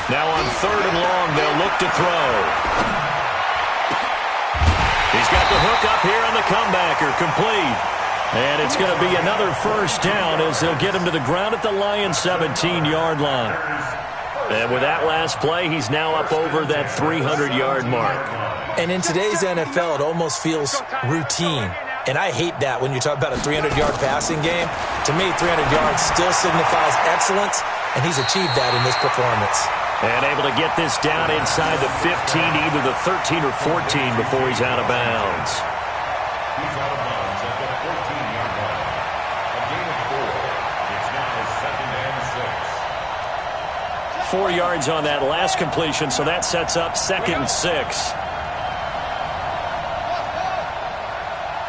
Now on 3rd and long, they'll look to throw. He's got the hook up here on the comebacker, complete. And it's going to be another first down as they'll get him to the ground at the Lions' 17-yard line. And with that last play, he's now up over that 300-yard mark. And in today's NFL, it almost feels routine. And I hate that when you talk about a 300-yard passing game. To me, 300 yards still signifies excellence, and he's achieved that in this performance. And able to get this down inside the 15, either the 13 or 14 before he's out of bounds. He's out of bounds at the 14-yard line. A gain of 4. It's now 2nd and 6. 4 yards on that last completion, so that sets up 2nd and 6.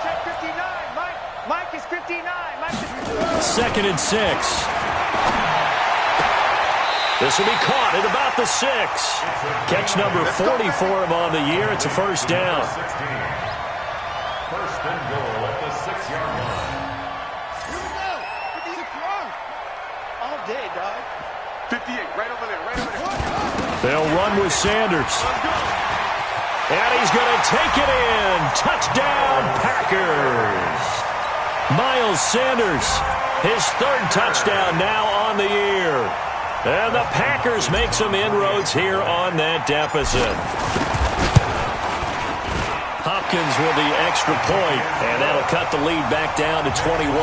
Check 59. Mike is 59. Mike is 2nd and 6. This will be caught at about the 6. Catch number 40 for him on the year. It's a first down. 16. First and goal at the 6-yard line. Here we go. 56 run. All day, dog. 58, right over there, right over there. They'll run with Sanders. And he's going to take it in. Touchdown, Packers. Miles Sanders, his 3rd touchdown now on the year. And the Packers make some inroads here on that deficit. Hopkins with the extra point, and that'll cut the lead back down to 21.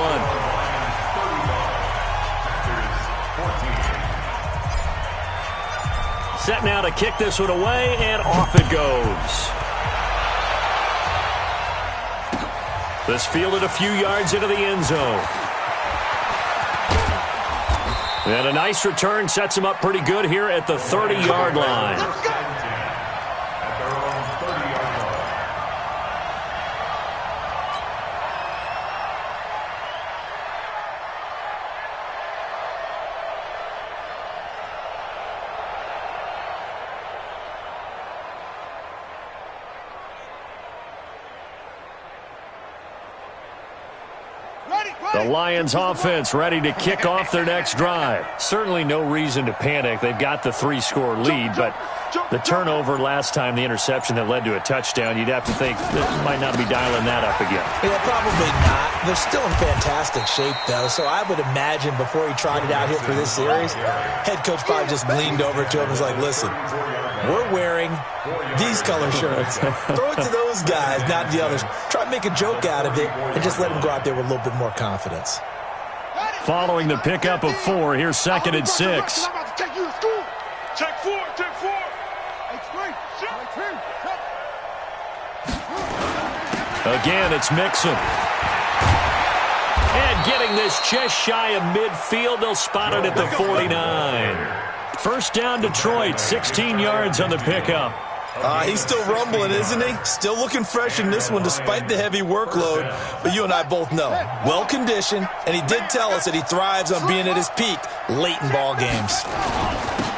Set now to kick this one away, and off it goes. This fielded a few yards into the end zone. And a nice return sets him up pretty good here at the 30-yard line. At their own 30-yard line. The Lions offense ready to kick off their next drive. Certainly no reason to panic. They've got the 3-score lead, but the turnover last time, the interception that led to a touchdown, you'd have to think that might not be dialing that up again. Yeah, probably not. They're still in fantastic shape, though, so I would imagine before he trotted out here for this series, head coach probably just leaned over to him and was like, listen, we're wearing these color shirts. Throw it to those guys, not the others. Try to make a joke out of it and just let them go out there with a little bit more confidence. Following the pickup of 4, here's 2nd and 6. I'm about to take you to school. Check 4, check 4. Again, it's Mixon. And getting this just shy of midfield, they'll spot it at the 49. First down, Detroit, 16 yards on the pickup. He's still rumbling, isn't he? Still looking fresh in this one despite the heavy workload. But you and I both know, well-conditioned, and he did tell us that he thrives on being at his peak late in ball games.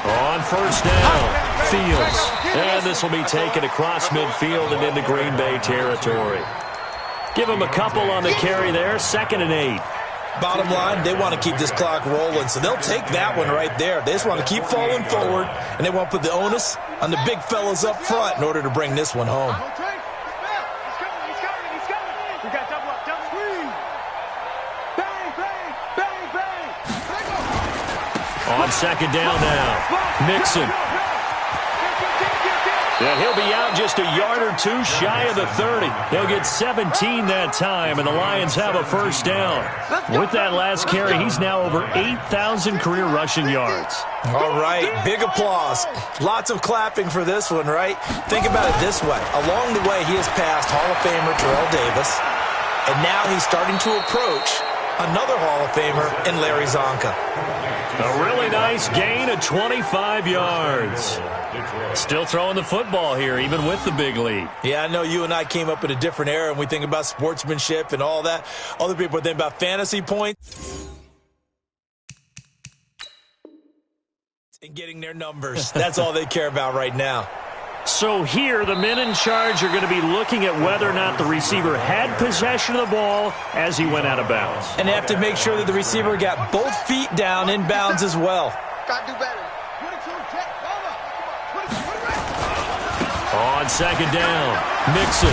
On first down, Fields. And this will be taken across midfield and into Green Bay territory. Give him a couple on the carry there, 2nd and 8. Bottom line, they want to keep this clock rolling, so they'll take that one right there. They just want to keep falling forward, and they want to put the onus on the big fellas up front in order to bring this one home. He's coming. We got double up, double screen. Bang, bang, bang, bang. On 2nd down now, Mixon. Yeah, he'll be out just a yard or two shy of the 30. He'll get 17 that time, and the Lions have a first down. With that last carry, he's now over 8,000 career rushing yards. All right, big applause. Lots of clapping for this one, right? Think about it this way. Along the way, he has passed Hall of Famer Terrell Davis, and now he's starting to approach another Hall of Famer in Larry Zonka. A really nice gain of 25 yards. Still throwing the football here, even with the big lead. Yeah, I know you and I came up in a different era, and we think about sportsmanship and all that. Other people think about fantasy points and getting their numbers. That's all they care about right now. So here, the men in charge are going to be looking at whether or not the receiver had possession of the ball as he went out of bounds. And they have to make sure that the receiver got both feet down in bounds as well. Got to do better. On second down, Mixon.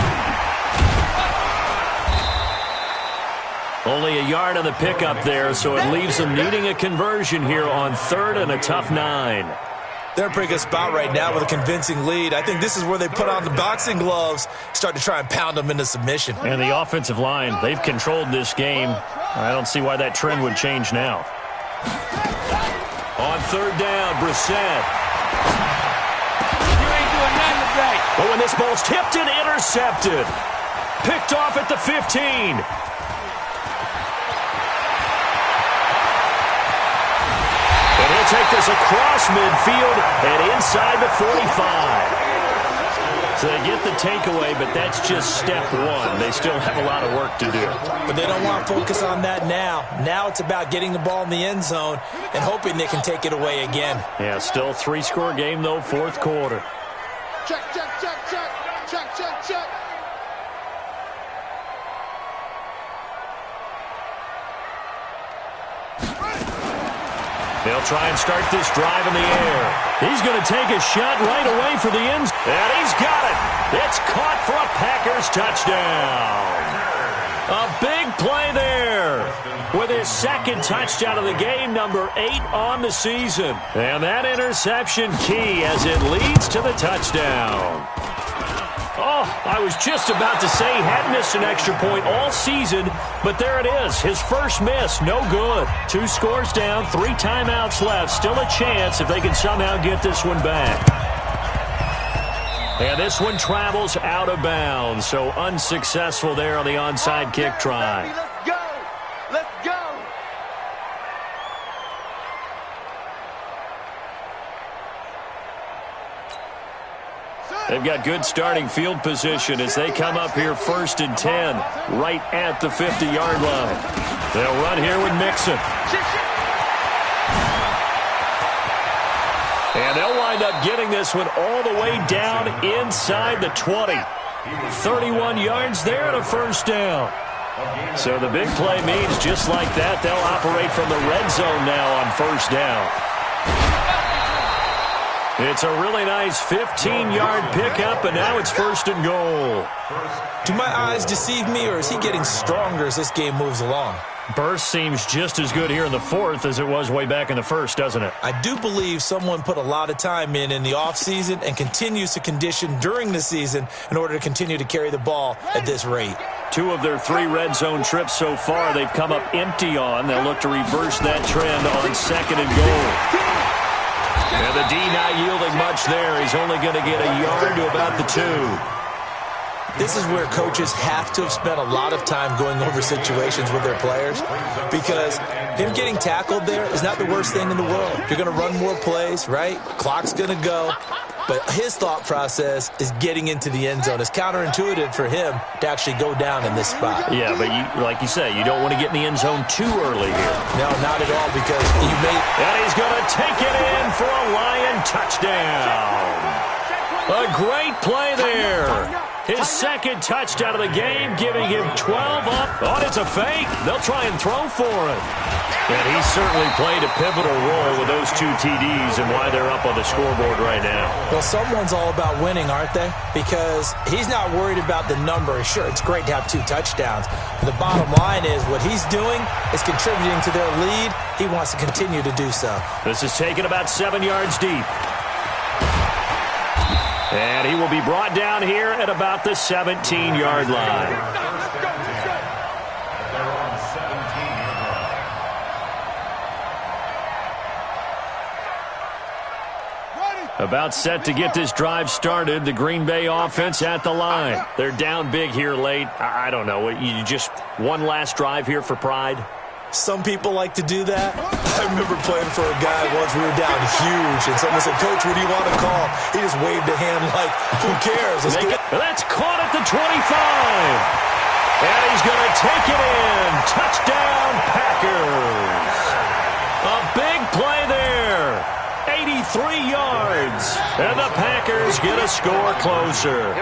Only a yard on the pickup there, so it leaves them needing a conversion here on third and a tough 9. They're in a pretty good spot right now with a convincing lead. I think this is where they put on the boxing gloves, start to try and pound them into submission. And the offensive line, they've controlled this game. I don't see why that trend would change now. On third down, Brissett. But when this ball's tipped and intercepted. Picked off at the 15. And he'll take this across midfield and inside the 45. So they get the takeaway, but that's just step one. They still have a lot of work to do. But they don't want to focus on that now. Now it's about getting the ball in the end zone and hoping they can take it away again. Yeah, still 3-score game, though, fourth quarter. Check, check, check, check. Check, check, check. They'll try and start this drive in the air. He's going to take a shot right away for the end. And he's got it. It's caught for a Packers touchdown. A big play there with his second touchdown of the game, number 8 on the season. And that interception key as it leads to the touchdown. Oh, I was just about to say he hadn't missed an extra point all season, but there it is. His first miss, no good. 2 scores down, 3 timeouts left. Still a chance if they can somehow get this one back. And this one travels out of bounds, so unsuccessful there on the onside kick try. Let's go. Let's go. They've got good starting field position as they come up here first and 10, right at the 50-yard line. They'll run here with Mixon. And they'll wind up getting this one all the way down inside the 20. 31 yards there and a first down. So the big play means just like that, they'll operate from the red zone now on first down. It's a really nice 15-yard pickup, and now it's first and goal. Do my eyes deceive me, or is he getting stronger as this game moves along? Burst seems just as good here in the fourth as it was way back in the first, doesn't it? I do believe someone put a lot of time in the offseason and continues to condition during the season in order to continue to carry the ball at this rate. 2 of their 3 red zone trips so far they've come up empty on. They'll look to reverse that trend on second and goal. And the D not yielding much there. He's only going to get a yard to about the 2. This is where coaches have to have spent a lot of time going over situations with their players, because him getting tackled there is not the worst thing in the world. You're going to run more plays, right? Clock's going to go. But his thought process is getting into the end zone. It's counterintuitive for him to actually go down in this spot. Yeah, but like you say, you don't want to get in the end zone too early here. No, not at all, because you may... And he's going to take it in for a Lion touchdown. A great play there. His second touchdown of the game, giving him 12 up. Oh, it's a fake. They'll try and throw for him. And he's certainly played a pivotal role with those 2 TDs and why they're up on the scoreboard right now. Well, someone's all about winning, aren't they? Because he's not worried about the number. Sure, it's great to have 2 touchdowns. But the bottom line is what he's doing is contributing to their lead. He wants to continue to do so. This is taken about 7 yards deep. And he will be brought down here at about the 17-yard line. They're on the 17-yard line. About set to get this drive started. The Green Bay offense at the line. They're down big here late. I don't know. You just one last drive here for pride? Some people like to do that. I remember playing for a guy once. We were down huge, and someone said, "Coach, what do you want to call?" He just waved a hand like, who cares? That's caught at the 25. And he's going to take it in. Touchdown, Packers. A big play there. 83 yards. And the Packers get a score closer.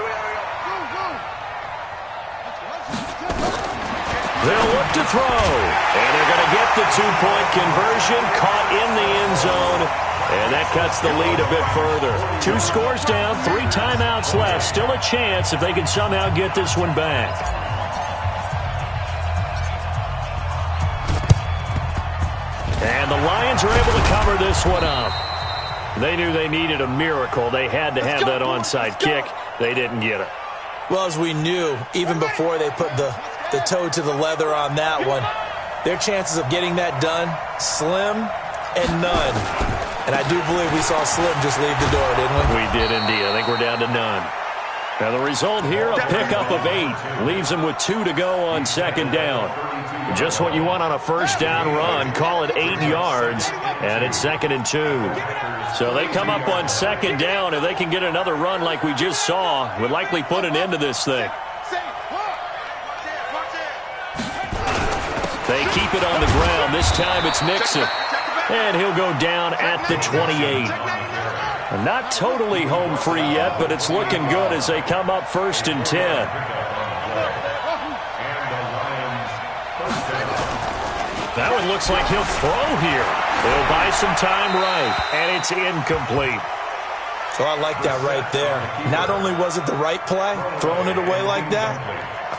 They'll look to throw, and they're going to get the two-point conversion, caught in the end zone, and that cuts the lead a bit further. 2 scores down, 3 timeouts left. Still a chance if they can somehow get this one back. And the Lions are able to cover this one up. They knew they needed a miracle. They had to have that onside kick. They didn't get it. Well, as we knew, even before they put the toe to the leather on that one, their chances of getting that done, slim and none. And I do believe we saw Slim just leave the door, didn't we? We did indeed. I think we're down to none. Now the result here, a pickup of 8. Leaves them with 2 to go on second down. Just what you want on a first down run. Call it 8 yards, and it's 2nd and 2. So they come up on second down. If they can get another run like we just saw, would likely put an end to this thing. They keep it on the ground. This time it's Mixon. And he'll go down at the 28. Not totally home free yet, but it's looking good as they come up 1st and 10. That one looks like he'll throw here. He'll buy some time right, and it's incomplete. So I like that right there. Not only was it the right play, throwing it away like that,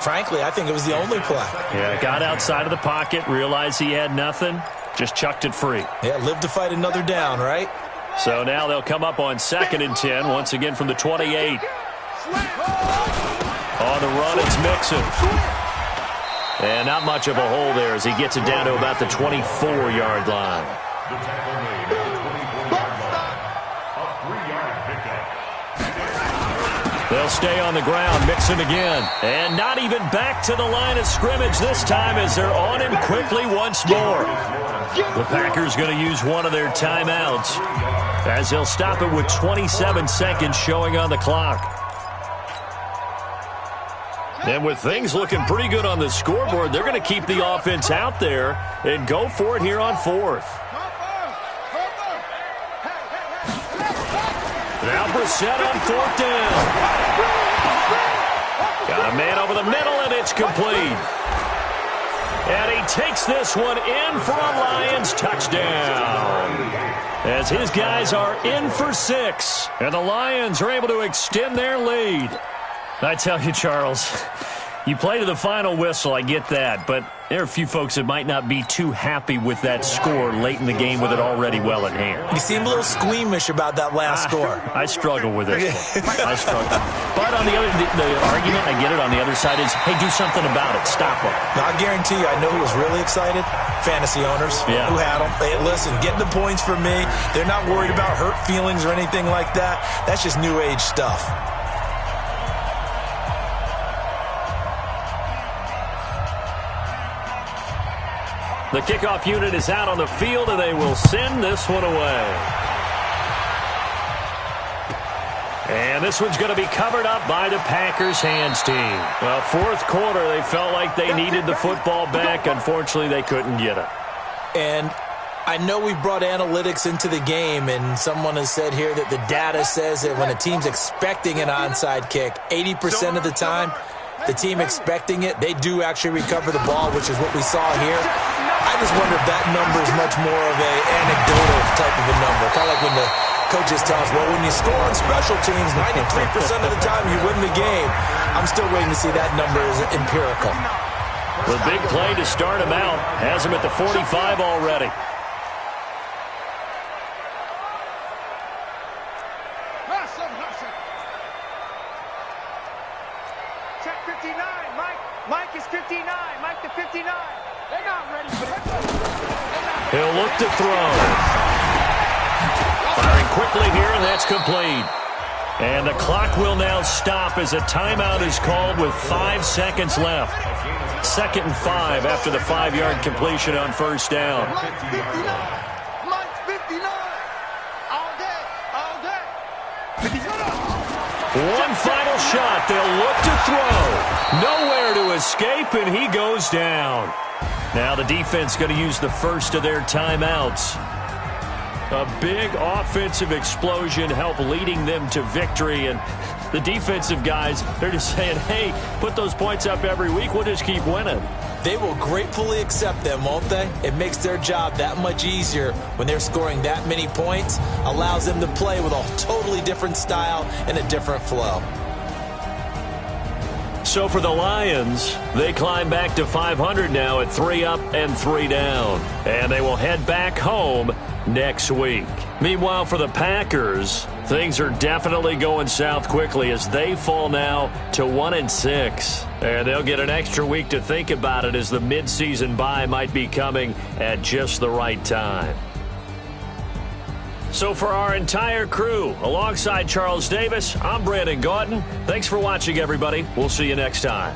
frankly, I think it was the only play. Yeah, got outside of the pocket, realized he had nothing, just chucked it free. Yeah, live to fight another down, right? So now they'll come up on 2nd and 10, once again from the 28. On the run, it's Mixon. And not much of a hole there as he gets it down to about the 24-yard line. They'll stay on the ground. Mixon again. And not even back to the line of scrimmage this time as they're on him quickly once more. The Packers going to use one of their timeouts as they'll stop it with 27 seconds showing on the clock. And with things looking pretty good on the scoreboard, they're going to keep the offense out there and go for it here on 4th. Now Brissett on 4th down. Got a man over the middle, and it's complete. And he takes this one in for a Lions touchdown. As his guys are in for 6. And the Lions are able to extend their lead. I tell you, Charles, you play to the final whistle, I get that, but there are a few folks that might not be too happy with that score late in the game with it already well in hand. You seem a little squeamish about that last score. I struggle with it. I struggle. But on the argument, I get it, on the other side is, hey, do something about it. Stop them. Now, I guarantee you, I know who was really excited. Fantasy owners who had them. Hey, listen, getting the points for me. They're not worried about hurt feelings or anything like that. That's just new age stuff. The kickoff unit is out on the field, and they will send this one away. And this one's going to be covered up by the Packers hands team. Well, 4th quarter, they felt like they needed the football back. Unfortunately, they couldn't get it. And I know we brought analytics into the game, and someone has said here that the data says that when a team's expecting an onside kick, 80% of the time, the team expecting it, they do actually recover the ball, which is what we saw here. I just wonder if that number is much more of a anecdotal type of a number. Kind of like when the coaches tell us, well, when you score on special teams, 93% of the time you win the game. I'm still waiting to see that number is empirical. The big play to start him out has him at the 45 already. check 59. Mike is 59. Mike to 59. They're not ready for that. He'll look to throw. Firing quickly here, and that's complete. And the clock will now stop as a timeout is called with 5 seconds left. 2nd and 5 after the 5-yard completion on first down. Mike's 59. Mike's 59. All day. All day. 59. One final shot. They'll look to throw. Nowhere to escape, and he goes down. Now the defense going to use the first of their timeouts. A big offensive explosion helped leading them to victory. And the defensive guys, they're just saying, hey, put those points up every week. We'll just keep winning. They will gratefully accept them, won't they? It makes their job that much easier when they're scoring that many points. Allows them to play with a totally different style and a different flow. So for the Lions, they climb back to 500 now at 3 up and 3 down. And they will head back home next week. Meanwhile, for the Packers, things are definitely going south quickly as they fall now to 1-6. And they'll get an extra week to think about it as the midseason bye might be coming at just the right time. So for our entire crew, alongside Charles Davis, I'm Brandon Gautin. Thanks for watching, everybody. We'll see you next time.